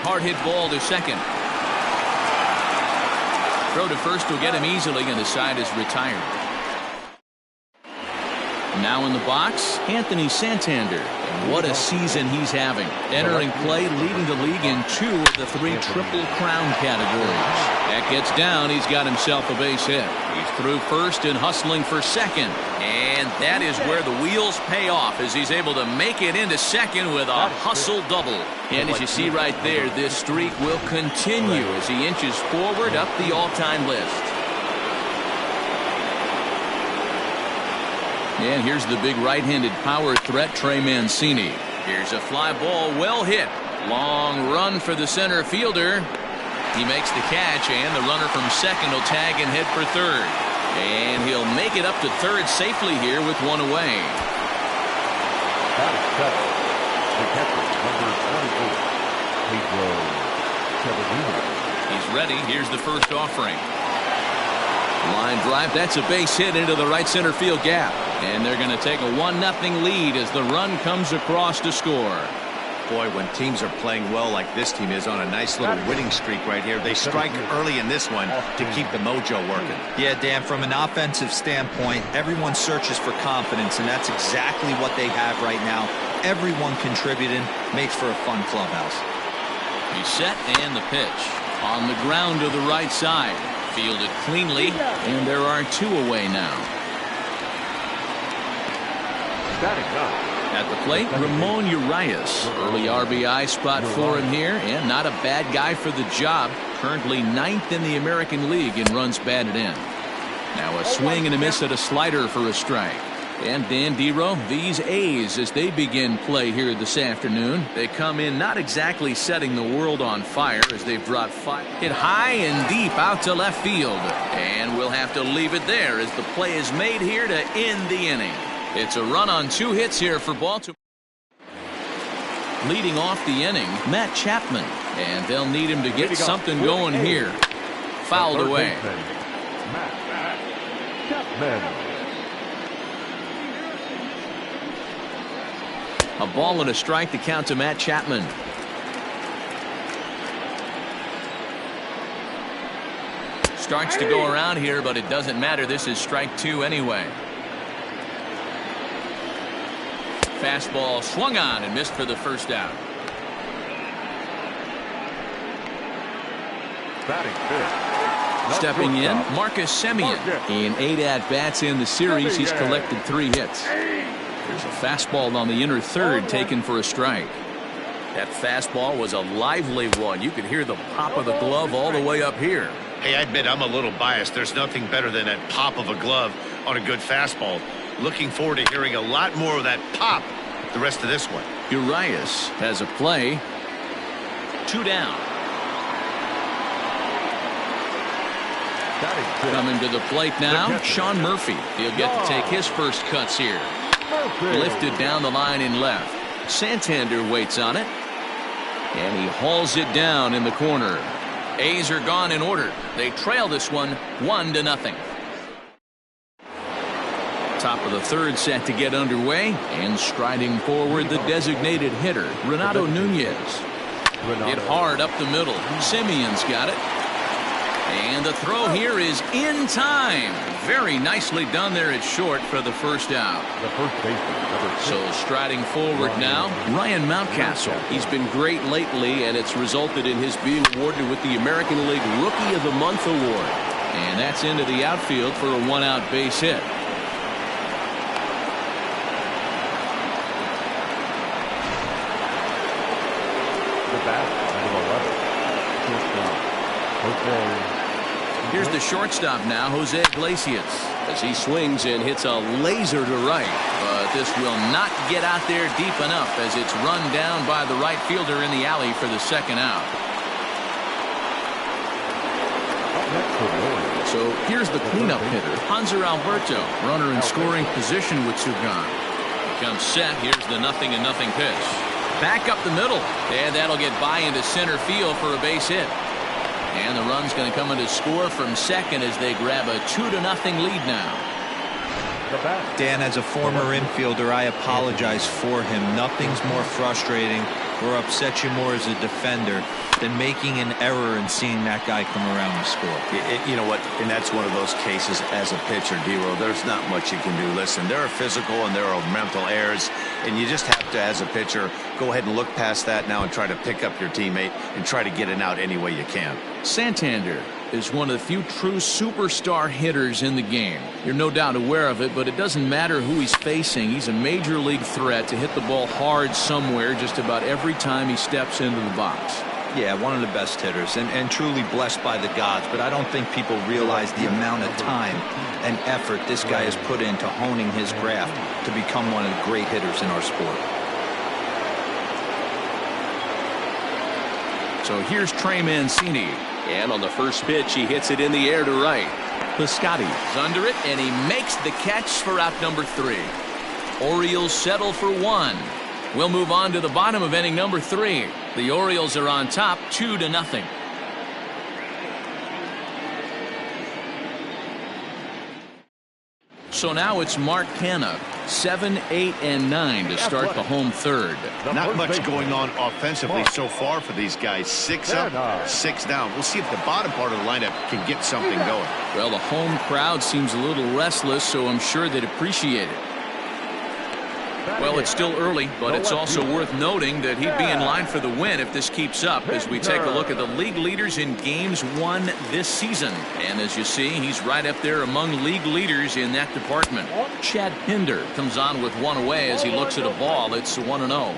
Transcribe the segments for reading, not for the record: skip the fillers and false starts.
Hard hit ball to second. Throw to first will get him easily, and the side is retired. Now in the box, Anthony Santander. And what a season he's having. Entering play, leading the league in 2 of the 3 Triple Crown categories. That gets down. He's got himself a base hit. He's through first and hustling for second. And that is where the wheels pay off, as he's able to make it into second with a hustle double. And as you see right there, this streak will continue as he inches forward up the all-time list. And here's the big right-handed power threat, Trey Mancini. Here's a fly ball, well hit. Long run for the center fielder. He makes the catch, and the runner from second will tag and head for third. And he'll make it up to third safely here with one away. The catcher, number 24, Pedro. He's ready. Here's the first offering. Line drive. That's a base hit into the right center field gap. And they're going to take a 1-0 lead as the run comes across to score. Boy, when teams are playing well like this team is on a nice little winning streak right here, they strike early in this one to keep the mojo working. Yeah, Dan, from an offensive standpoint, everyone searches for confidence, and that's exactly what they have right now. Everyone contributing makes for a fun clubhouse. He's set, and the pitch. On the ground to the right side. Fielded cleanly, and there are 2 away now. At the plate, Ramon Urias. Early RBI spot for him here, and not a bad guy for the job. Currently 9th in the American League in runs batted in. Now a swing and a miss at a slider for a strike. And Dan Dero, these A's, as they begin play here this afternoon, they come in not exactly setting the world on fire as they've dropped 5. Hit high and deep out to left field. And we'll have to leave it there as the play is made here to end the inning. It's a run on 2 hits here for Baltimore. Leading off the inning, Matt Chapman. And they'll need him to get something going here. Fouled away. Matt Chapman. A ball and a strike to count to Matt Chapman. Starts to go around here, but it doesn't matter. This is strike 2 anyway. Fastball swung on and missed for the first out. Stepping in, Marcus Semien. In 8 at-bats in the series, he's collected 3 hits. There's a fastball on the inner third taken for a strike. That fastball was a lively one. You could hear the pop of the glove all the way up here. Hey, I admit I'm a little biased. There's nothing better than that pop of a glove on a good fastball. Looking forward to hearing a lot more of that pop the rest of this one. Urias has a play. 2 down. Coming to the plate now, Sean Murphy. He'll get to take his first cuts here. Lifted down the line in left. Santander waits on it. And he hauls it down in the corner. A's are gone in order. They trail this one 1-0. Top of the third set to get underway. And striding forward, the designated hitter, Renato Nunez. Hit hard up the middle. Simeon's got it. And the throw here is in time. Very nicely done there at short for the first out. So striding forward now, Ryan Mountcastle. He's been great lately, and it's resulted in his being awarded with the American League Rookie of the Month award. And that's into the outfield for a 1-out base hit. Here's the shortstop now, Jose Iglesias, as he swings and hits a laser to right. But this will not get out there deep enough as it's run down by the right fielder in the alley for the second out. So here's the cleanup hitter, Hanser Alberto, runner in scoring position with 2 gone. He comes set. Here's the 0-0 pitch. Back up the middle, and that'll get by into center field for a base hit. And the run's going to come in to score from second as they grab a 2-0 lead now. Dan, as a former infielder, I apologize for him. Nothing's more frustrating or upset you more as a defender than making an error and seeing that guy come around and score. You know what? And that's one of those cases as a pitcher, D-Roll. There's not much you can do. Listen, there are physical and there are mental errors, and you just have to, as a pitcher, go ahead and look past that now and try to pick up your teammate and try to get it out any way you can. Santander is one of the few true superstar hitters in the game. You're no doubt aware of it, but it doesn't matter who he's facing. He's a major league threat to hit the ball hard somewhere just about every time he steps into the box. Yeah, one of the best hitters and truly blessed by the gods, but I don't think people realize the amount of time and effort this guy has put into honing his craft to become one of the great hitters in our sport. So here's Trey Mancini. And on the first pitch, he hits it in the air to right. Piscotty's under it, and he makes the catch for out number 3. Orioles settle for 1. We'll move on to the bottom of inning number 3. The Orioles are on top 2-0. So now it's Mark Canha, 7, 8, and 9 to start the home third. Not much going on offensively so far for these guys. 6 up, 6 down. We'll see if the bottom part of the lineup can get something going. Well, the home crowd seems a little restless, so I'm sure they'd appreciate it. Well, it's still early, but it's also worth noting that he'd be in line for the win if this keeps up as we take a look at the league leaders in games won this season. And as you see, he's right up there among league leaders in that department. Chad Pinder comes on with 1 away as he looks at a ball. It's 1-0.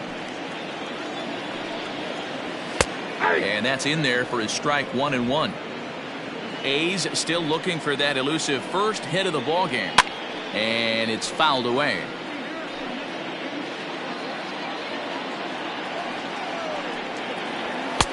And that's in there for his strike 1-1. A's still looking for that elusive first hit of the ball game. And it's fouled away.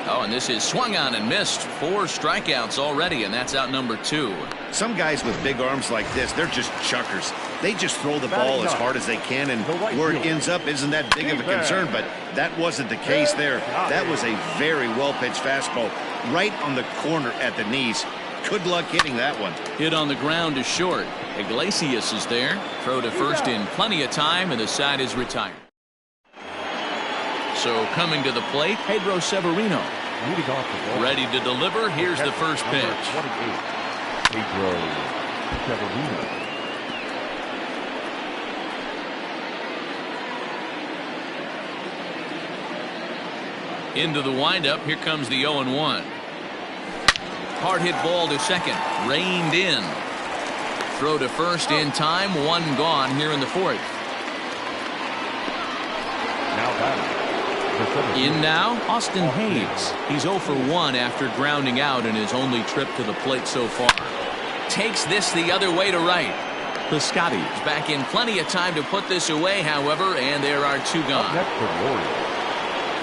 Oh, and this is swung on and missed. 4 strikeouts already, and that's out number 2. Some guys with big arms like this, they're just chuckers. They just throw the ball as hard as they can, and where it ends up isn't that big of a concern, but that wasn't the case there. That was a very well-pitched fastball right on the corner at the knees. Good luck hitting that one. Hit on the ground is short. Iglesias is there. Throw to first in plenty of time, and the side is retired. So coming to the plate, Pedro Severino. Ready to deliver. Here's the first pitch. Pedro Severino. Into the windup. Here comes the 0-1. Hard hit ball to second. Reined in. Throw to first in time. 1 gone here in the 4th. Now batting. In now, Austin Hayes. He's 0 for 1 after grounding out in his only trip to the plate so far. Takes this the other way to right. Piscotty's back in plenty of time to put this away, however, and there are 2 gone. Up next for the Orioles,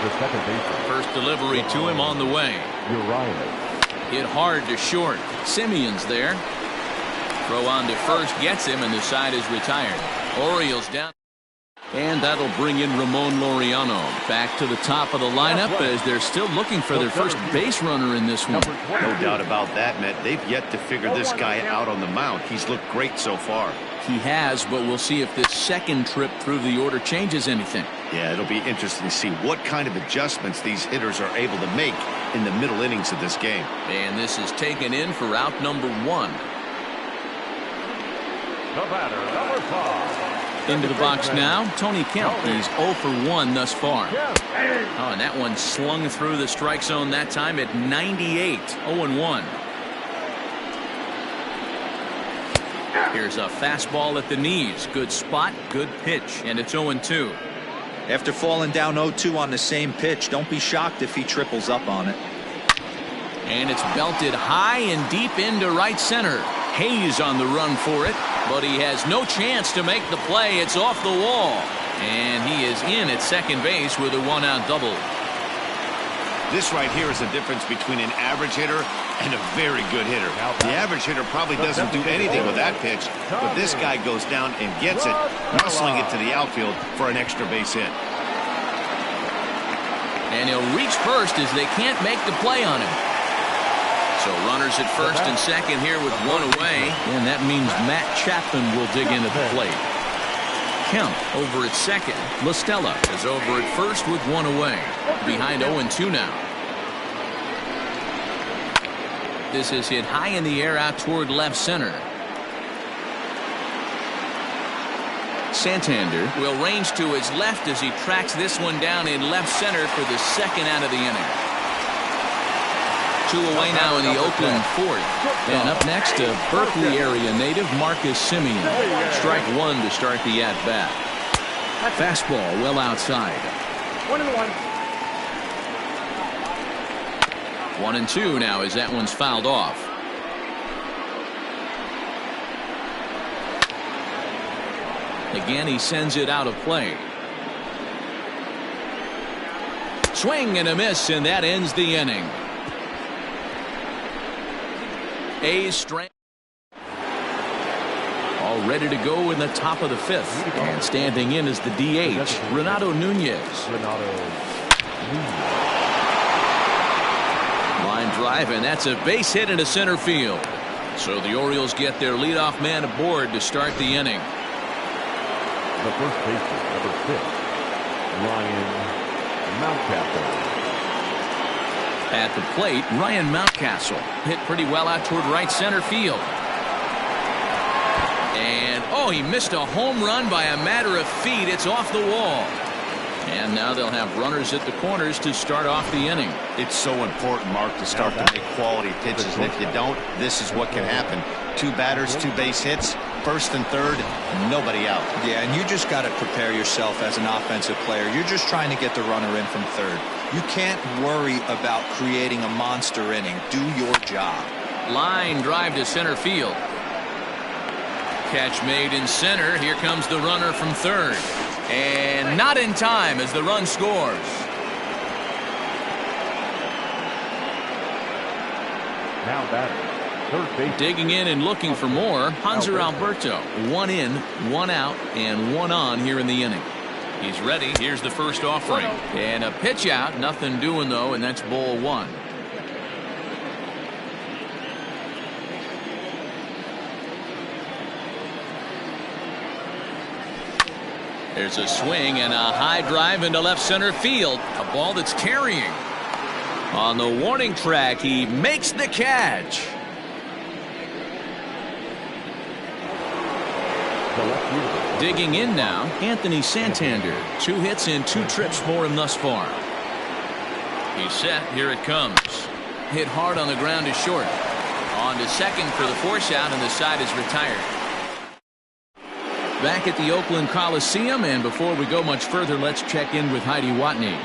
the second baseman. First delivery to him on the way. Urias. Hit hard to short. Simeon's there. Throw on to first gets him, and the side is retired. Orioles down. And that'll bring in Ramon Laureano back to the top of the lineup as they're still looking for their first base runner in this one. No doubt about that, Matt. They've yet to figure this guy out on the mound. He's looked great so far. He has, but we'll see if this second trip through the order changes anything. Yeah, it'll be interesting to see what kind of adjustments these hitters are able to make in the middle innings of this game. And this is taken in for out number 1. The batter, number 5. Into the box now, Tony Kemp. He's 0 for 1 thus far. Oh, and that one slung through the strike zone that time at 98. 0-1. Here's a fastball at the knees. Good spot, good pitch, and it's 0-2. After falling down 0-2 on the same pitch, don't be shocked if he triples up on it. And it's belted high and deep into right center. Hayes on the run for it, but he has no chance to make the play. It's off the wall, and he is in at second base with a 1-out double. This right here is the difference between an average hitter and a very good hitter. The average hitter probably doesn't do anything with that pitch, but this guy goes down and gets it, muscling it to the outfield for an extra base hit. And he'll reach first as they can't make the play on him. So runners at first and second here with 1 away, and that means Matt Chapman will dig into the plate. Kemp over at second. La Stella is over at first with 1 away. behind 0-2 now. This is hit high in the air out toward left center. Santander will range to his left as he tracks this one down in left center for the second out of the inning. 2 away now in the Oakland fourth. And up next, a Berkeley area native, Marcus Simeon. Strike one to start the at-bat. Fastball well outside. 1-1. 1-2 now as that one's fouled off. Again, he sends it out of play. Swing and a miss, and that ends the inning. A's strength. All ready to go in the top of the fifth. And standing in is the DH, Renato Nunez. Line drive, and that's a base hit into center field. So the Orioles get their leadoff man aboard to start the inning. The first baseman, number 6, Ryan Mountcastle. At the plate, Ryan Mountcastle hit pretty well out toward right center field. And, oh, he missed a home run by a matter of feet. It's off the wall. And now they'll have runners at the corners to start off the inning. It's so important, Mark, to start to make quality pitches. And if you don't, this is what can happen. 2 batters, 2 base hits, first and third, nobody out. Yeah, and you just got to prepare yourself as an offensive player. You're just trying to get the runner in from third. You can't worry about creating a monster inning. Do your job. Line drive to center field. Catch made in center. Here comes the runner from third. And not in time as the run scores. Now batting, third base. Digging in and looking for more, Hanser Alberto. 1 in, 1 out, and 1 on here in the inning. He's ready. Here's the first offering. And a pitch out. Nothing doing, though, and that's ball 1. There's a swing and a high drive into left center field. A ball that's carrying. On the warning track, he makes the catch. Digging in now, Anthony Santander. 2 hits and 2 trips for him thus far. He's set. Here it comes. Hit hard on the ground to short. On to second for the force out, and the side is retired. Back at the Oakland Coliseum, and before we go much further, let's check in with Heidi Watney.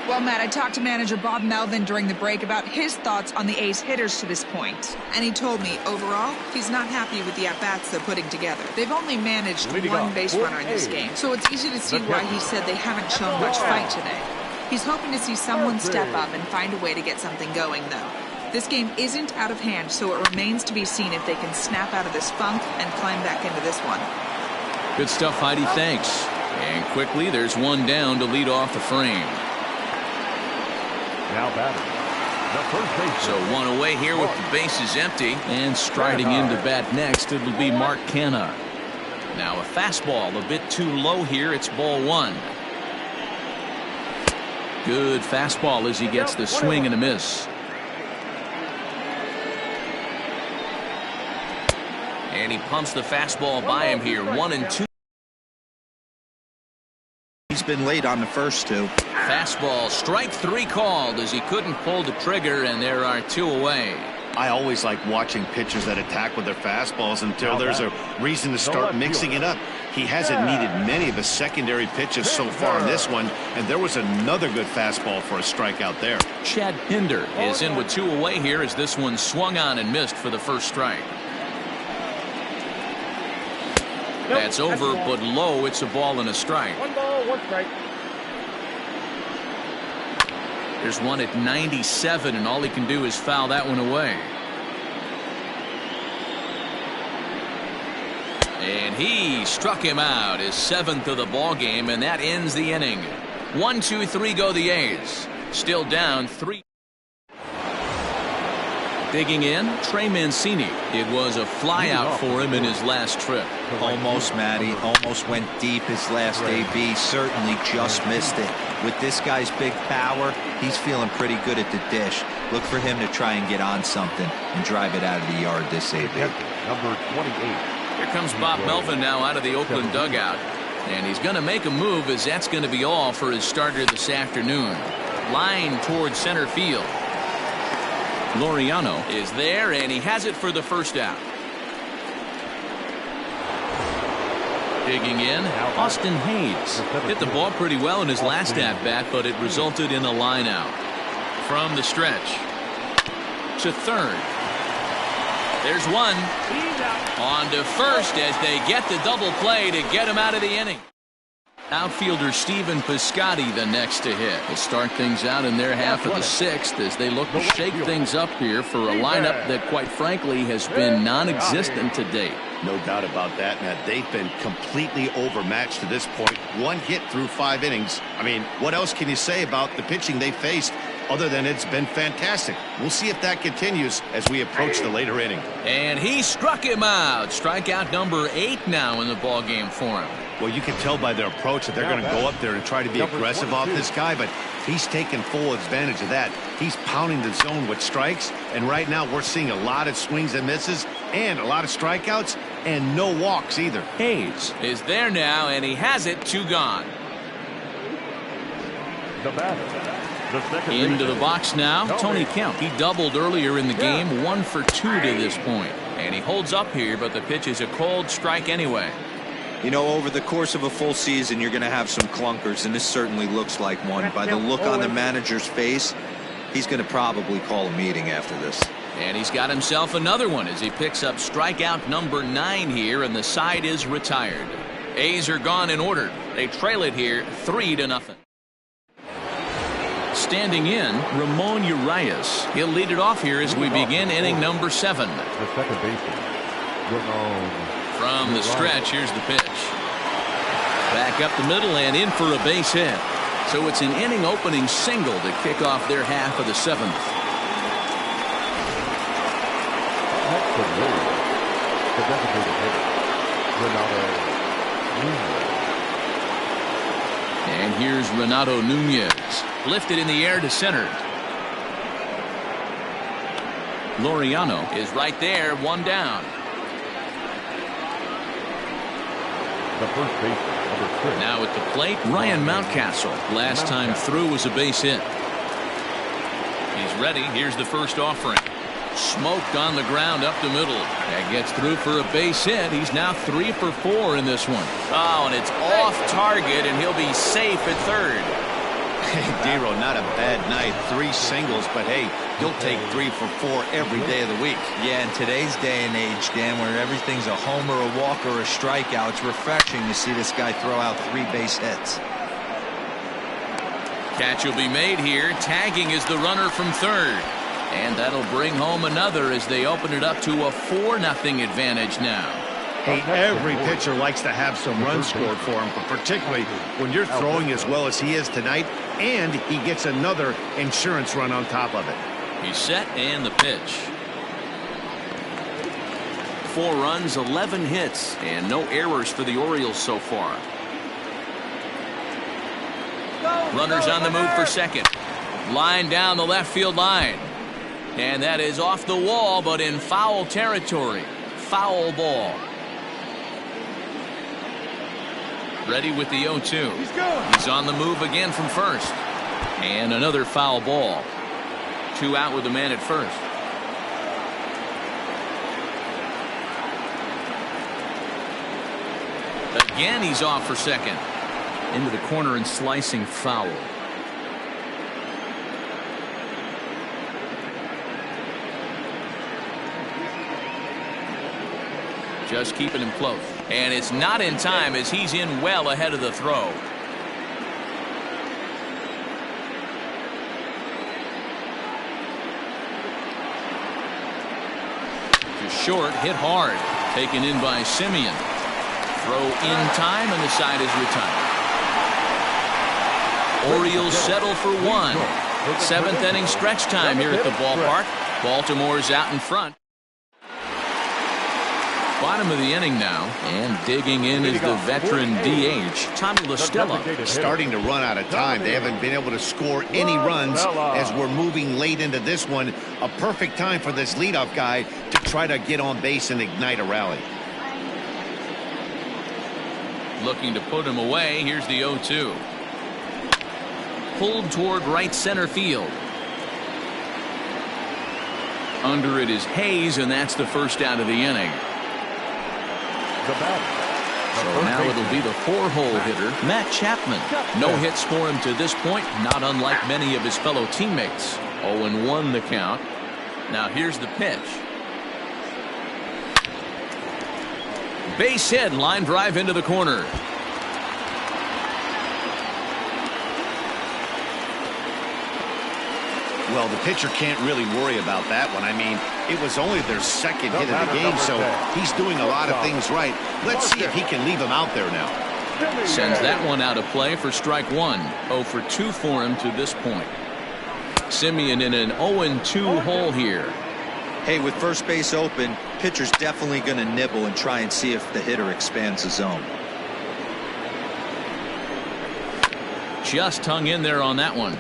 Well, Matt, I talked to manager Bob Melvin during the break about his thoughts on the A's hitters to this point. And he told me, overall, he's not happy with the at-bats they're putting together. They've only managed 1 base runner in this game, so it's easy to see why he said they haven't shown much fight today. He's hoping to see someone step up and find a way to get something going, though. This game isn't out of hand, so it remains to be seen if they can snap out of this funk and climb back into this one. Good stuff, Heidi. Thanks. And quickly, there's 1 down to lead off the frame. Now batting, the first baseman. So 1 away here with the bases empty. And striding into bat next, it'll be Mark Canha. Now a fastball a bit too low here. It's ball 1. Good fastball as he gets the swing and a miss. And he pumps the fastball by him here. 1-2. He's been late on the first 2. Fastball, strike 3 called as he couldn't pull the trigger, and there are 2 away. I always like watching pitchers that attack with their fastballs until there's a reason to start mixing it up. He hasn't needed many of his secondary pitches so far in this one, and there was another good fastball for a strikeout there. Chad Pinder is in with 2 away here as this one swung on and missed for the first strike. That's over, but low. It's a ball and a strike. 1 ball, 1 strike. There's one at 97, and all he can do is foul that one away. And he struck him out, his 7th of the ball game, and that ends the inning. 1, 2, 3 go the A's. Still down 3. Digging in, Trey Mancini. It was a flyout for him in his last trip. Almost, Matty. Almost went deep his last AB. Certainly just missed it. With this guy's big power, he's feeling pretty good at the dish. Look for him to try and get on something and drive it out of the yard this AB. Number 28. Here comes Bob Melvin now out of the Oakland dugout. And he's going to make a move, as that's going to be all for his starter this afternoon. Line towards center field. Laureano is there, and he has it for the first out. Digging in, Austin Hayes hit the ball pretty well in his last at-bat, but it resulted in a line out. From the stretch to third. There's one. On to first as they get the double play to get him out of the inning. Outfielder Stephen Piscotty the next to hit. They'll start things out in their half of the sixth as they look to shake things up here for a lineup that, quite frankly, has been non-existent to date. No doubt about that. Now, they've been completely overmatched to this point. One hit through 5 innings. I mean, what else can you say about the pitching they faced other than it's been fantastic? We'll see if that continues as we approach the later inning. And he struck him out. Strikeout number 8 now in the ballgame for him. Well, you can tell by their approach that they're going to go up there and try to be aggressive off this guy, but he's taking full advantage of that. He's pounding the zone with strikes, and right now we're seeing a lot of swings and misses and a lot of strikeouts and no walks either. Hayes is there now, and he has it. 2 gone. The batter, the second Into the box now, Tony Kemp. He doubled earlier in the game, 1 for 2 to this point. And he holds up here, but the pitch is a cold strike anyway. You know, over the course of a full season, you're going to have some clunkers, and this certainly looks like one. By the look on the manager's face, he's going to probably call a meeting after this. And he's got himself another one as he picks up strikeout number 9 here, and the side is retired. A's are gone in order. They trail it here 3-0. Standing in, Ramon Urias. He'll lead it off here as we begin inning number 7. The second baseman, Ramon. From the stretch, here's the pitch. Back up the middle and in for a base hit. So it's an inning opening single to kick off their half of the 7th. The designated hitter, Renato Nunez. And here's Renato Nunez. Lifted in the air to center. Laureano is right there, 1 down. The first baseman, number 6. Now at the plate, Ryan Mountcastle. Last time through was a base hit. He's ready. Here's the first offering. Smoked on the ground up the middle. That gets through for a base hit. He's now 3 for 4 in this one. Oh, and it's off target, and he'll be safe at third. Hey, Dero, not a bad night. 3 singles, but hey, he'll take 3 for 4 every day of the week. Yeah, in today's day and age, Dan, where everything's a homer, a walk, or a strikeout, it's refreshing to see this guy throw out 3 base hits. Catch will be made here. Tagging is the runner from third. And that'll bring home another as they open it up to a 4-0 advantage now. Hey, every pitcher likes to have some runs scored for him, but particularly when you're throwing as well as he is tonight, and he gets another insurance run on top of it. He's set, and the pitch. 4 runs, 11 hits, and no errors for the Orioles so far. Runners on the move for second. Line down the left field line. And that is off the wall, but in foul territory. Foul ball. Ready with the 0-2. He's on the move again from first. And another foul ball. 2 out with the man at first. Again, he's off for second. Into the corner and slicing foul. Just keeping him close. And it's not in time as he's in well ahead of the throw. Just short, hit hard. Taken in by Simeon. Throw in time, and the side is retired. Orioles settle for 1. 7th inning stretch time here at the ballpark. Baltimore's out in front. Bottom of the inning now, and digging in is the veteran DH, Tommy La Stella. Starting to run out of time. They haven't been able to score any runs as we're moving late into this one. A perfect time for this leadoff guy to try to get on base and ignite a rally. Looking to put him away. Here's the 0-2. Pulled toward right center field. Under it is Hayes, and that's the first out of the inning. So now it'll be the 4-hole hitter, Matt Chapman. No hits for him to this point, not unlike many of his fellow teammates. 0-1 the count. Now here's the pitch. Base hit, line drive into the corner. Well, the pitcher can't really worry about that one. I mean, it was only their second hit of the game, so he's doing a lot of things right. Let's see if he can leave him out there now. Sends that one out of play for strike one. 0 for 2 for him to this point. Simeon in an 0-2 hole here. Hey, with first base open, pitcher's definitely going to nibble and try and see if the hitter expands the zone. Just hung in there on that one.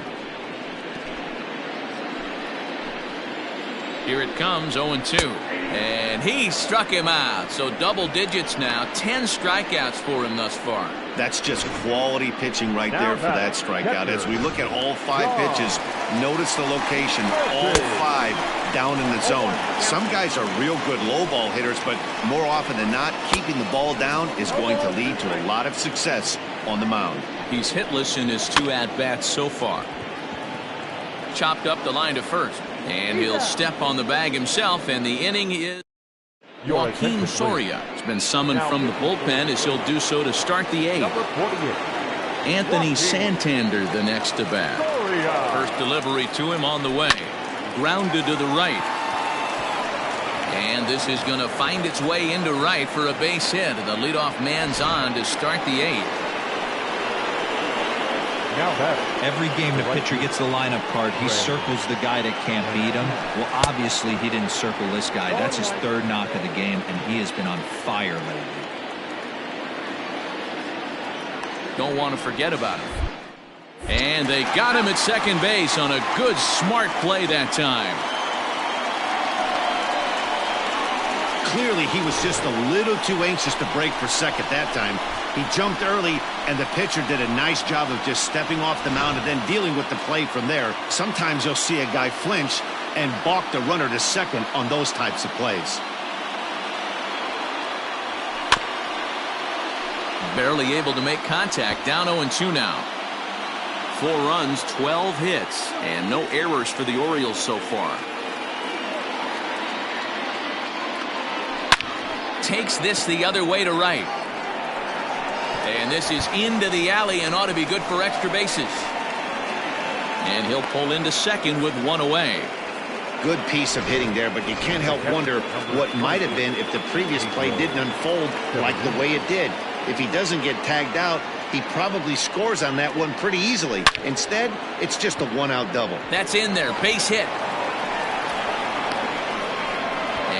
Here it comes, 0-2. And he struck him out. So double digits now. 10 strikeouts for him thus far. That's just quality pitching right there for that strikeout. As we look at all 5 pitches, notice the location. All 5 down in the zone. Some guys are real good low ball hitters, but more often than not, keeping the ball down is going to lead to a lot of success on the mound. He's hitless in his 2 at-bats so far. Chopped up the line to first. And he'll step on the bag himself, and the inning is Joaquin Soria. Has been summoned from the bullpen as he'll do so to start the 8th. Anthony Santander the next to bat. First delivery to him on the way. Grounded to the right. And this is going to find its way into right for a base hit. The leadoff man's on to start the 8th. Every game the pitcher gets the lineup card, he circles the guy that can't beat him. Well, obviously he didn't circle this guy. That's his 3rd knock of the game, and he has been on fire lately. Don't want to forget about him. And they got him at second base on a good, smart play that time. Clearly, he was just a little too anxious to break for second that time. He jumped early, and the pitcher did a nice job of just stepping off the mound and then dealing with the play from there. Sometimes you'll see a guy flinch and balk the runner to second on those types of plays. Barely able to make contact. Down 0-2 now. 4 runs, 12 hits, and no errors for the Orioles so far. Takes this the other way to right. And this is into the alley and ought to be good for extra bases. And he'll pull into second with 1 away. Good piece of hitting there, but you can't help wonder what might have been if the previous play didn't unfold like the way it did. If he doesn't get tagged out, he probably scores on that one pretty easily. Instead, it's just a 1-out double. That's in there. Base hit.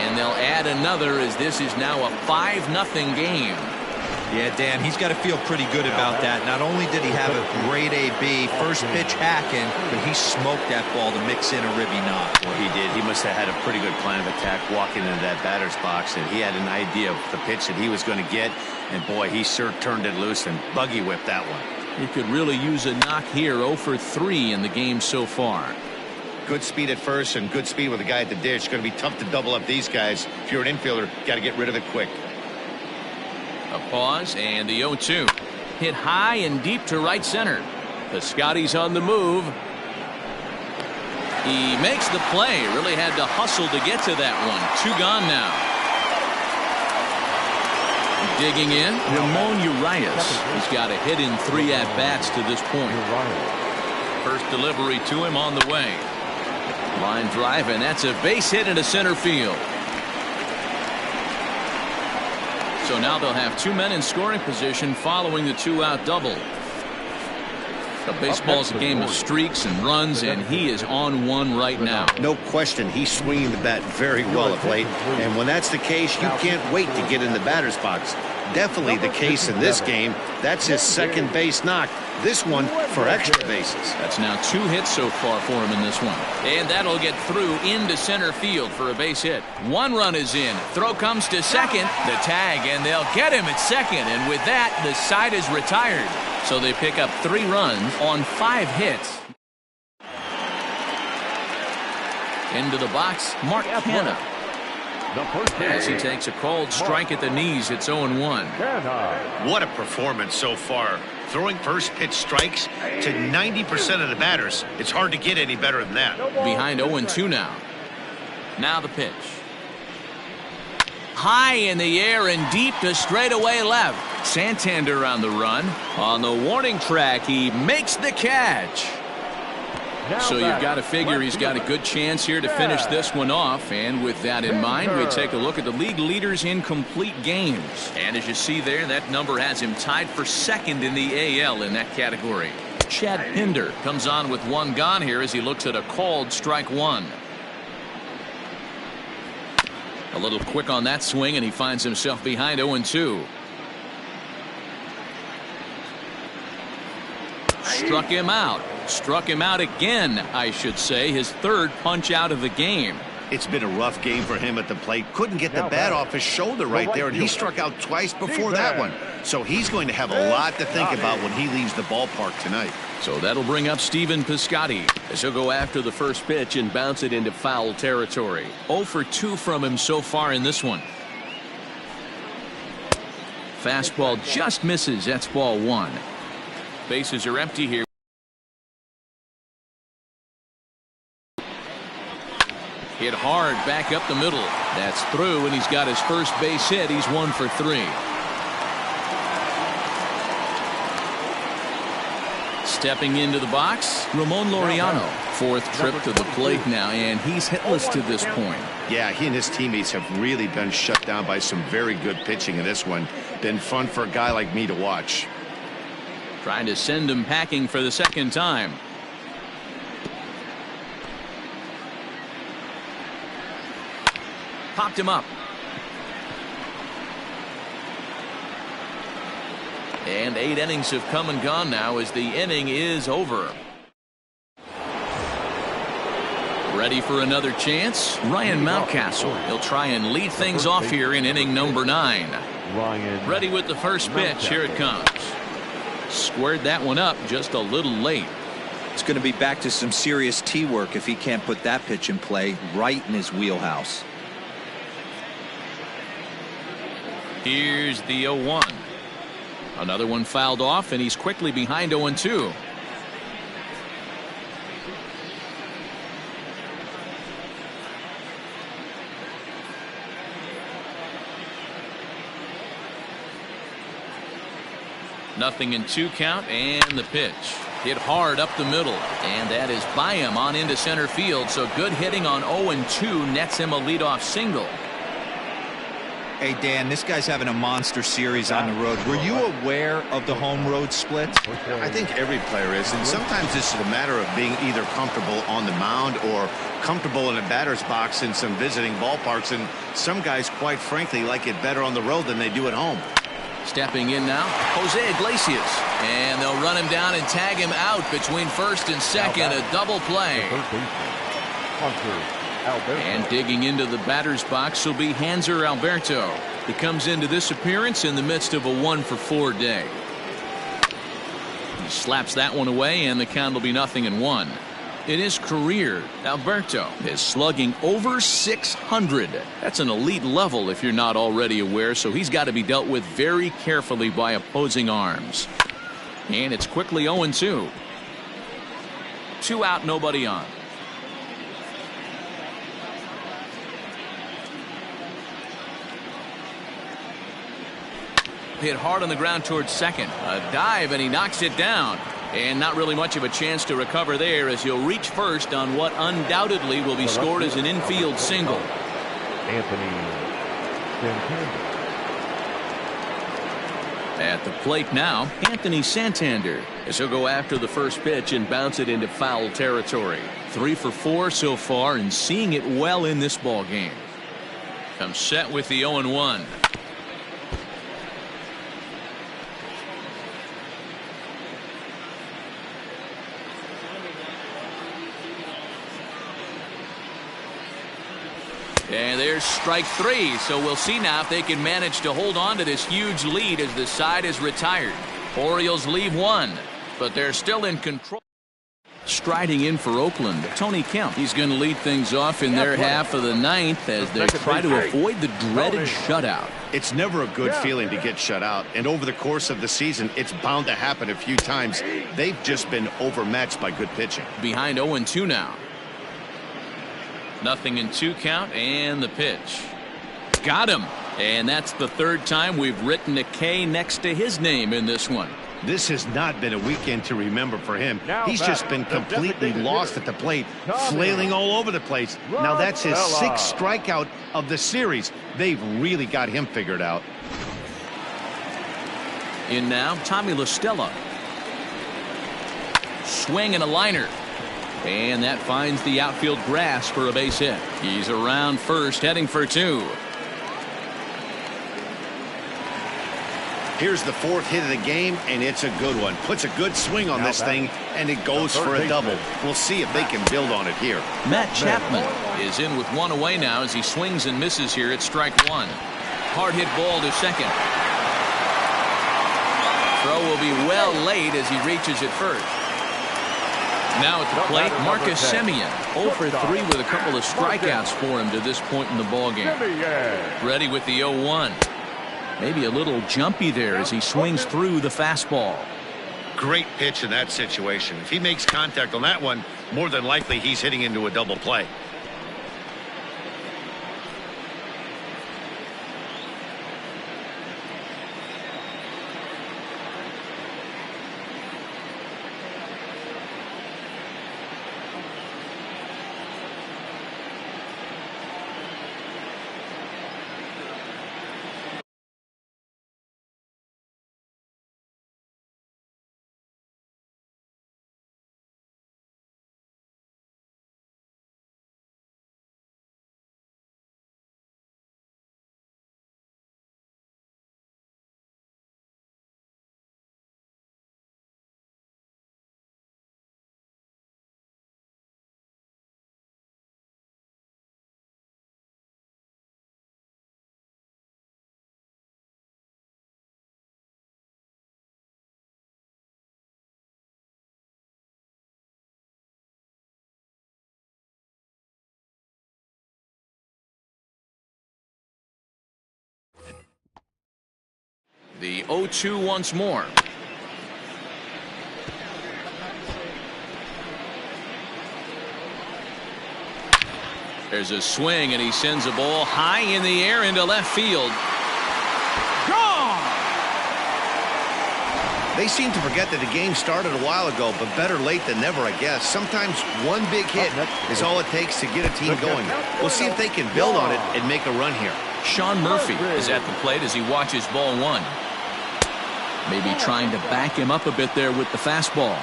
And they'll add another as this is now a 5-0 game. Yeah, Dan, he's got to feel pretty good about that. Not only did he have a great AB, first pitch hacking, but he smoked that ball to mix in a ribby knock. Well, he did. He must have had a pretty good plan of attack walking into that batter's box, and he had an idea of the pitch that he was going to get, and boy, he sure turned it loose and buggy whipped that one. He could really use a knock here. 0 for 3 in the game so far. Good speed at first and good speed with the guy at the dish. It's going to be tough to double up these guys. If you're an infielder, got to get rid of it quick. A pause and the 0-2. Hit high and deep to right center. The Scotty's on the move. He makes the play. Really had to hustle to get to that one. 2 gone now. Digging in, Ramon Urias. He's got a hit in 3 at-bats to this point. First delivery to him on the way. Line drive, and that's a base hit into center field. So now they'll have 2 men in scoring position following the 2-out double. A baseball's a game of streaks and runs, and he is on one right now. No question, he's swinging the bat very well of late. And when that's the case, you can't wait to get in the batter's box. Definitely the case in this game. That's his second base knock. This one for extra bases. That's now 2 hits so far for him in this one. And that'll get through into center field for a base hit. 1 run is in. Throw comes to second. The tag, and they'll get him at second. And with that, the side is retired. So they pick up 3 runs on 5 hits. Into the box, Mark Hanna. As he takes a cold strike at the knees, it's 0-1. What a performance so far. Throwing first pitch strikes to 90% of the batters. It's hard to get any better than that. Behind 0-2 now. Now the pitch. High in the air and deep to straightaway left. Santander on the run. On the warning track, he makes the catch. So you've got to figure he's got a good chance here to finish this one off. And with that in mind, we take a look at the league leaders in complete games. And as you see there, that number has him tied for second in the AL in that category. Chad Pinder comes on with 1 gone here as he looks at a called strike 1. A little quick on that swing, and he finds himself behind 0-2. Struck him out. Struck him out again, I should say. His 3rd punch out of the game. It's been a rough game for him at the plate. Couldn't get the bat off his shoulder right there, and he struck out twice before that one. So he's going to have a lot to think about when he leaves the ballpark tonight. So that'll bring up Stephen Piscotty as he'll go after the first pitch and bounce it into foul territory. 0 for 2 from him so far in this one. Fastball just misses. That's ball 1. Bases are empty here. Hit hard back up the middle. That's through, and he's got his first base hit. He's 1 for 3. Stepping into the box, Ramon Laureano. 4th trip to the plate now, and he's hitless to this point. Yeah, he and his teammates have really been shut down by some very good pitching in this one. Been fun for a guy like me to watch. Trying to send him packing for the 2nd time. Popped him up. And 8 innings have come and gone now as the inning is over. Ready for another chance? Ryan Mountcastle. He'll try and lead things off here in inning number 9. Ready with the first pitch. Here it comes. Squared that one up just a little late. It's going to be back to some serious tee work if he can't put that pitch in play right in his wheelhouse. Here's the 0-1. Another one fouled off, and he's quickly behind 0-2. Nothing in 2 count, and the pitch. Hit hard up the middle, and that is by him on into center field. So good hitting on 0-2 nets him a leadoff single. Hey, Dan, this guy's having a monster series on the road. Were you aware of the home road splits? I think every player is, and sometimes this is a matter of being either comfortable on the mound or comfortable in a batter's box in some visiting ballparks, and some guys, quite frankly, like it better on the road than they do at home. Stepping in now, Jose Iglesias, and they'll run him down and tag him out between first and second. A double play. And digging into the batter's box will be Hanser Alberto. He comes into this appearance in the midst of a 1 for 4 day. He slaps that one away, and the count will be 0-1. In his career, Alberto is slugging over 600. That's an elite level if you're not already aware, so he's got to be dealt with very carefully by opposing arms. And it's quickly 0-2. 2 out, nobody on. Hit hard on the ground towards second. A dive, and he knocks it down. And not really much of a chance to recover there as he'll reach first on what undoubtedly will be scored as an infield single. At the plate now, Anthony Santander, as he'll go after the first pitch and bounce it into foul territory. 3 for 4 so far and seeing it well in this ball game. Comes set with the 0-1. And there's strike 3, so we'll see now if they can manage to hold on to this huge lead as the side is retired. Orioles leave 1, but they're still in control. Striding in for Oakland, Tony Kemp. He's going to lead things off in their half of the 9th as they try to avoid the dreaded shutout. It's never a good feeling to get shut out, and over the course of the season, it's bound to happen a few times. They've just been overmatched by good pitching. Behind 0-2 now. Nothing in 2 count, and the pitch. Got him. And that's the 3rd time we've written a K next to his name in this one. This has not been a weekend to remember for him. He's just been completely lost at the plate, flailing all over the place. Now that's his 6th strikeout of the series. They've really got him figured out. In now, Tommy La Stella. Swing and a liner. And that finds the outfield grass for a base hit. He's around first, heading for 2. Here's the 4th hit of the game, and it's a good one. Puts a good swing on this thing, and it goes for a double. We'll see if they can build on it here. Matt Chapman is in with 1 away now as he swings and misses here at strike 1. Hard hit ball to second. Throw will be well late as he reaches it first. Now at the plate, Marcus Semien, 0 for 3 with a couple of strikeouts for him to this point in the ballgame. Ready with the 0-1. Maybe a little jumpy there as he swings through the fastball. Great pitch in that situation. If he makes contact on that one, more than likely he's hitting into a double play. The 0-2 once more. There's a swing, and he sends a ball high in the air into left field. Gone! They seem to forget that the game started a while ago, but better late than never, I guess. Sometimes one big hit is all it takes to get a team going. We'll see if they can build on it and make a run here. Sean Murphy is at the plate as he watches ball 1. Maybe trying to back him up a bit there with the fastball.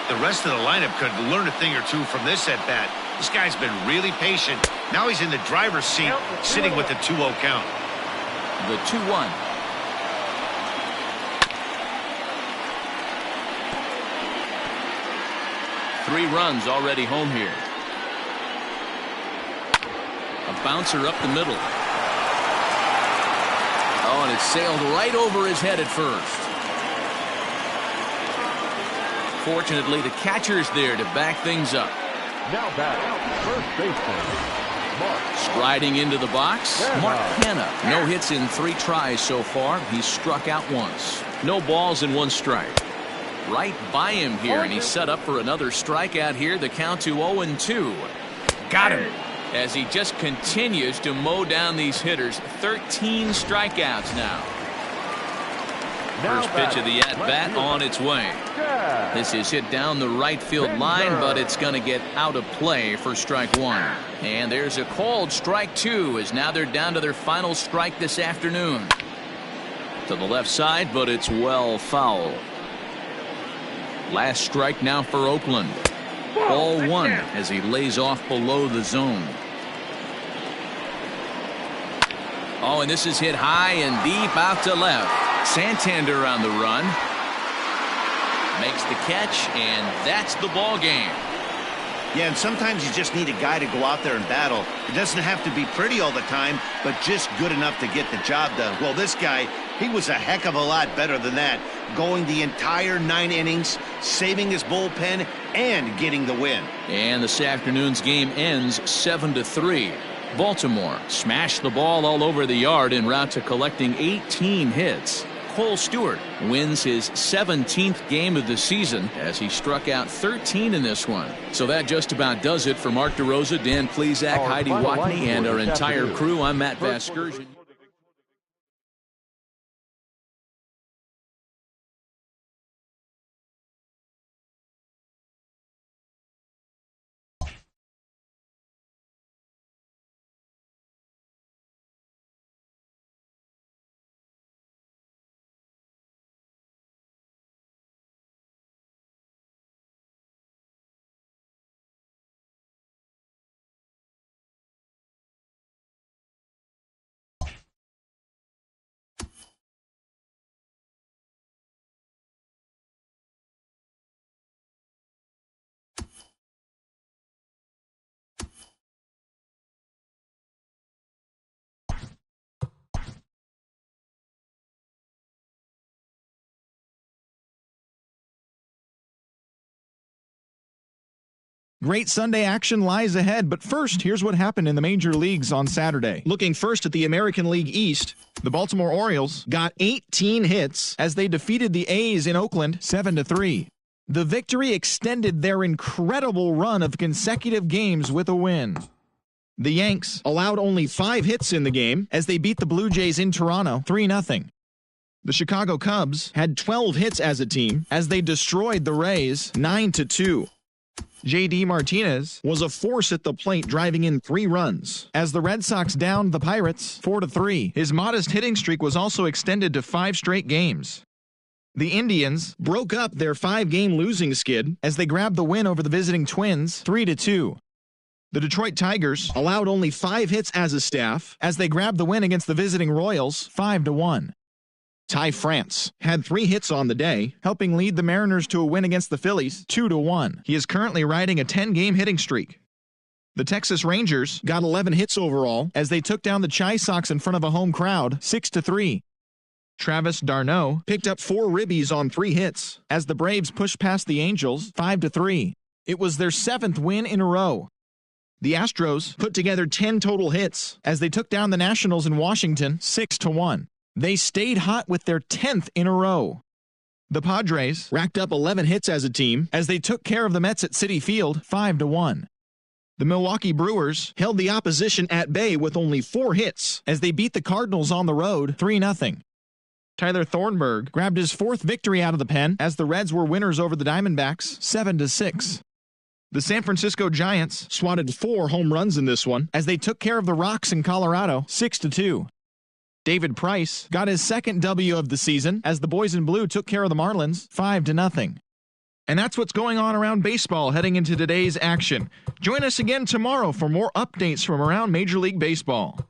The rest of the lineup could learn a thing or two from this at bat. This guy's been really patient. Now he's in the driver's seat, sitting with the 2-0 count. The 2-1. Three runs already home here. A bouncer up the middle. Oh, and it sailed right over his head at first. Fortunately, the catcher's there to back things up. Now back, first baseman, Mark. Striding into the box, Mark Hanna. No hits in 3 tries so far. He's struck out once. No balls and 1 strike. Right by him here, and he's set up for another strikeout here. The count to 0-2. Got him. As he just continues to mow down these hitters. 13 strikeouts now. First pitch of the at-bat on its way. This is hit down the right field line, but it's going to get out of play for strike 1. And there's a called strike 2, as now they're down to their final strike this afternoon. To the left side, but it's well foul. Last strike now for Oakland. Ball one as he lays off below the zone. Oh, and this is hit high and deep out to left. Santander on the run. Makes the catch, and that's the ball game. Yeah, and sometimes you just need a guy to go out there and battle. It doesn't have to be pretty all the time, but just good enough to get the job done. Well, this guy, he was a heck of a lot better than that, going the entire 9 innings, saving his bullpen, and getting the win. And this afternoon's game ends 7-3. Baltimore smashed the ball all over the yard en route to collecting 18 hits. Cole Stewart wins his 17th game of the season as he struck out 13 in this one. So that just about does it for Mark DeRosa, Dan Plesac, Heidi Watney, and our entire crew. I'm Matt Vasgersian. Great Sunday action lies ahead, but first, here's what happened in the major leagues on Saturday. Looking first at the American League East, the Baltimore Orioles got 18 hits as they defeated the A's in Oakland 7-3. The victory extended their incredible run of consecutive games with a win. The Yanks allowed only 5 hits in the game as they beat the Blue Jays in Toronto 3-0. The Chicago Cubs had 12 hits as a team as they destroyed the Rays 9-2. J.D. Martinez was a force at the plate, driving in 3 runs as the Red Sox downed the Pirates 4-3. His modest hitting streak was also extended to 5 straight games. The Indians broke up their 5-game losing skid as they grabbed the win over the visiting Twins 3-2. The Detroit Tigers allowed only 5 hits as a staff as they grabbed the win against the visiting Royals 5-1. Ty France had 3 hits on the day, helping lead the Mariners to a win against the Phillies 2-1. He is currently riding a 10-game hitting streak. The Texas Rangers got 11 hits overall as they took down the Chi Sox in front of a home crowd 6-3. Travis d'Arnaud picked up 4 ribbies on 3 hits as the Braves pushed past the Angels 5-3. It was their 7th win in a row. The Astros put together 10 total hits as they took down the Nationals in Washington 6-1. They stayed hot with their 10th in a row. The Padres racked up 11 hits as a team as they took care of the Mets at Citi Field 5-1. The Milwaukee Brewers held the opposition at bay with only 4 hits as they beat the Cardinals on the road 3-0. Tyler Thornburg grabbed his 4th victory out of the pen as the Reds were winners over the Diamondbacks 7-6. The San Francisco Giants swatted 4 home runs in this one as they took care of the Rocks in Colorado 6-2. David Price got his 2nd W of the season as the Boys in Blue took care of the Marlins 5-0. And that's what's going on around baseball heading into today's action. Join us again tomorrow for more updates from around Major League Baseball.